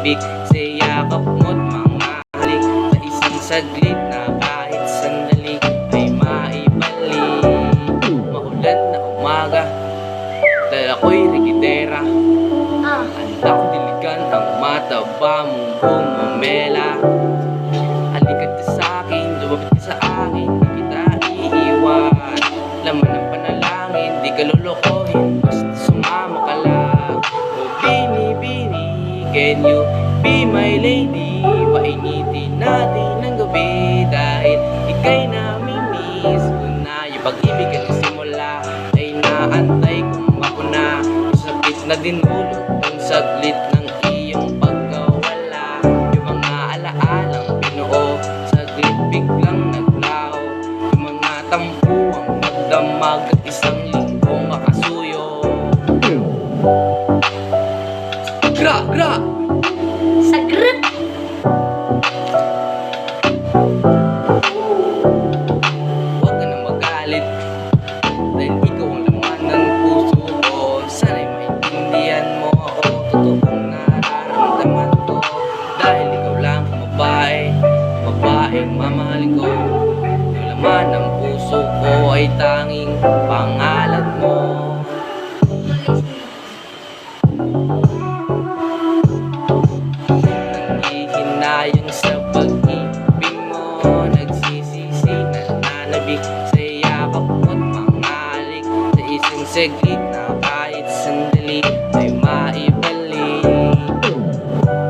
nananabik sa yakap mo't mga halik. Sa isang saglit na kahit sandali ay maibalik. Maulan na umaga, dala ko'y rigidera. Handa ko diligan ang mataba mong bumamela. Halika't ka sa'kin, lumapit ka sa akin, di kita iiwan. Laman ng panalangin, di ka lolokohin, basta sumama ka lang. Oh Bini, Bini, can you be my lady? Painitin natin ang gabi dahil ika'y namimiss ko na. Yung pag-ibig at simula ay naantay kung ako na. Sakit na din ulo ang saglit ng iyong pagkawala. Yung mga alaalang binuo saglit biglang naglaho. Yung mga tampuang magdamag at isang linggong makasuyo. Gra! Gra! Sagrit! Huwag ka na magalit dahil ikaw ang laman ng puso ko. Sana'y maintindihan mo ako, totoong nararamdaman ko. Dahil ikaw lang ang babaeng mamahalin ko. Yung laman ng puso ko ay tanging pangalan mo. Nanghihinayang sa pag-ibig mo, nagsisisi, nananabik sa yakap mo't mga halik. Sa isang saglit na